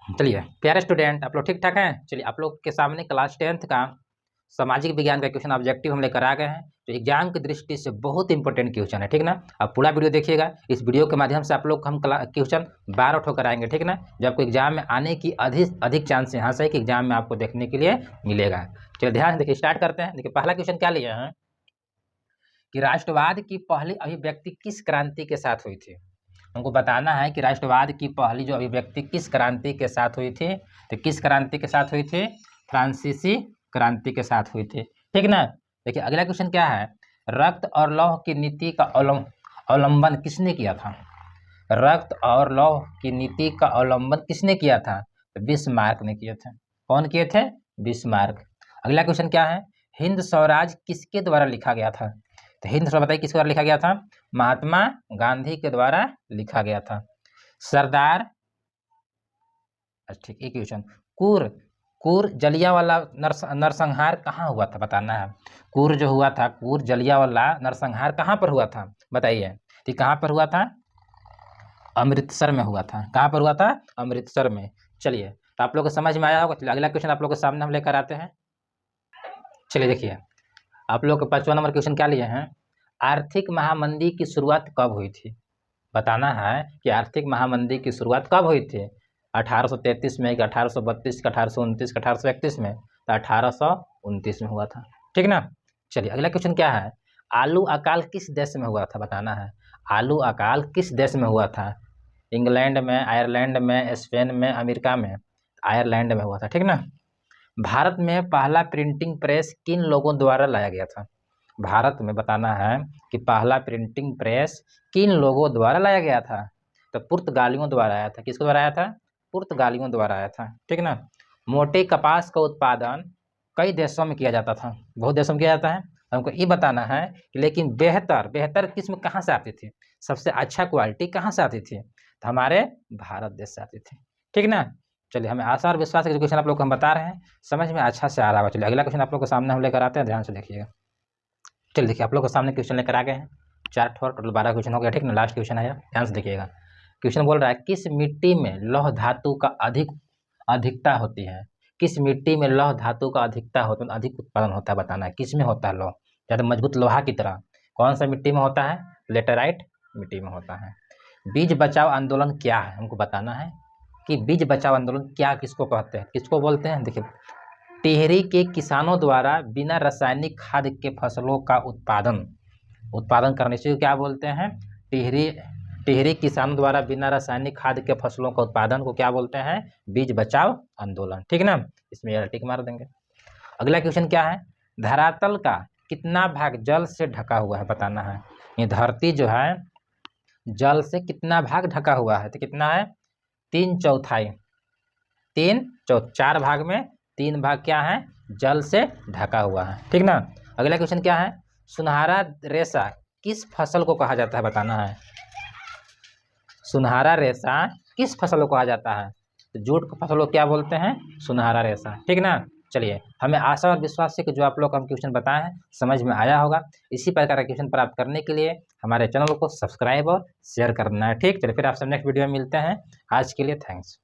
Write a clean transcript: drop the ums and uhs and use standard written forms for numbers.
चलिए प्यारे स्टूडेंट, आप लोग ठीक ठाक हैं। चलिए आप लोग के सामने क्लास 10th का सामाजिक विज्ञान का क्वेश्चन ऑब्जेक्टिव हम लेकर आ गए हैं, तो एग्जाम की दृष्टि से बहुत इंपॉर्टेंट क्वेश्चन है, ठीक ना। आप पूरा वीडियो देखिएगा। इस वीडियो के माध्यम से आप लोग हम क्वेश्चन 12 ठोकर आएंगे, ठीक ना, जो आपको एग्जाम में आने की अधिक चांस यहाँ से है कि एग्जाम में आपको देखने के लिए मिलेगा। चलिए ध्यान से देखिए, स्टार्ट करते हैं। देखिए पहला क्वेश्चन क्या लिया है कि राष्ट्रवाद की पहली अभिव्यक्ति किस क्रांति के साथ हुई थी। हमको बताना है कि राष्ट्रवाद की पहली जो अभिव्यक्ति किस क्रांति के साथ हुई थी। तो किस क्रांति के साथ हुई थी? फ्रांसीसी क्रांति के साथ हुई थी, ठीक ना। देखिए अगला क्वेश्चन क्या है, रक्त और लौह की नीति का अवलंबन किसने किया था। रक्त और लौह की नीति का अवलंबन किसने किया था? तो बिस्मार्क ने किए थे। कौन किए थे? बिस्मार्क। अगला क्वेश्चन क्या है, हिंद स्वराज किसके द्वारा लिखा गया था। तो हिंद स्वराज बताइए किसके द्वारा लिखा गया था? महात्मा गांधी के द्वारा लिखा गया था। सरदार, ठीक, एक क्वेश्चन, कुर जलियांवाला नरसंहार कहाँ हुआ था, बताना है। कुर जो हुआ था, कुर जलियांवाला नरसंहार कहाँ पर हुआ था, बताइए। तो कहाँ पर हुआ था? अमृतसर में हुआ था। कहाँ पर हुआ था? अमृतसर में। चलिए तो आप लोग को समझ में आया होगा। चलिए अगला क्वेश्चन आप लोग के सामने हम लेकर आते हैं। चलिए देखिए, आप लोग का 5वां नंबर क्वेश्चन क्या लिए हैं, आर्थिक महामंदी की शुरुआत कब हुई थी। बताना है कि आर्थिक महामंदी की शुरुआत कब हुई थी। 1833 में, कि 1832, कि 1829, कि 1831 में। तो 1829 में हुआ था, ठीक ना। चलिए अगला क्वेश्चन क्या है, आलू अकाल किस देश में हुआ था, बताना है। आलू अकाल किस देश में हुआ था? इंग्लैंड में, आयरलैंड में, स्पेन में, अमेरिका में। आयरलैंड में हुआ था, ठीक ना। भारत में पहला प्रिंटिंग प्रेस किन लोगों द्वारा लाया गया था। भारत में बताना है कि पहला प्रिंटिंग प्रेस किन लोगों द्वारा लाया गया था। तो पुर्तगालियों द्वारा आया था। किसके द्वारा आया था? पुर्तगालियों द्वारा आया था, ठीक ना। मोटे कपास का उत्पादन कई देशों में किया जाता था, बहुत देशों में किया जाता है। हमको ये बताना है कि लेकिन बेहतर किस्म कहाँ से आती थी, सबसे अच्छा क्वालिटी कहाँ से आती थी। तो हमारे भारत देश से आती थी, ठीक ना। चलिए हमें आशा और विश्वास है कि क्वेश्चन आप लोग को हम बता रहे हैं समझ में अच्छा से आ रहा होगा। चलिए अगला क्वेश्चन आप लोग के सामने हम लेकर आते हैं, ध्यान से देखिएगा। चलिए देखिए आप लोग के सामने क्वेश्चन लेकर आ गए हैं, 4 ठोर, टोटल 12 क्वेश्चन हो गया, ठीक ना। लास्ट क्वेश्चन है, ध्यान से देखिएगा। क्वेश्चन बोल रहा है किस मिट्टी में लौह धातु का अधिकता होती है। किस मिट्टी में लौह धातु का अधिक उत्पादन होता है, बताना है। किस में होता है लौह, ज़्यादा मजबूत लोहा की तरह कौन सा मिट्टी में होता है? लेटेराइट मिट्टी में होता है। बीज बचाओ आंदोलन क्या है, हमको बताना है कि बीज बचाओ आंदोलन क्या, किसको कहते हैं, किसको बोलते हैं। देखिए, टिहरी के किसानों द्वारा बिना रासायनिक खाद के फसलों का उत्पादन करने से क्या बोलते हैं? टिहरी किसानों द्वारा बिना रासायनिक खाद के फसलों का उत्पादन को क्या बोलते हैं? बीज बचाओ आंदोलन, ठीक ना। इसमें टिक मार देंगे। अगला क्वेश्चन क्या है, धरातल का कितना भाग जल से ढका हुआ है, बताना है। ये धरती जो है जल से कितना भाग ढका हुआ है, तो कितना है? 3/4। 4 भाग में 3 भाग क्या है? जल से ढका हुआ है, ठीक ना। अगला क्वेश्चन क्या है, सुनहरा रेशा किस फसल को कहा जाता है, बताना है। सुनहरा रेशा किस फसल को कहा जाता है? तो जूट की फसल को क्या बोलते हैं? सुनहरा रेशा, ठीक ना। चलिए हमें आशा और विश्वास है कि जो आप लोग हम क्वेश्चन बताए हैं समझ में आया होगा। इसी प्रकार का क्वेश्चन प्राप्त करने के लिए हमारे चैनल को सब्सक्राइब और शेयर करना है, ठीक। चलिए फिर आपसे नेक्स्ट वीडियो में मिलते हैं। आज के लिए थैंक्स।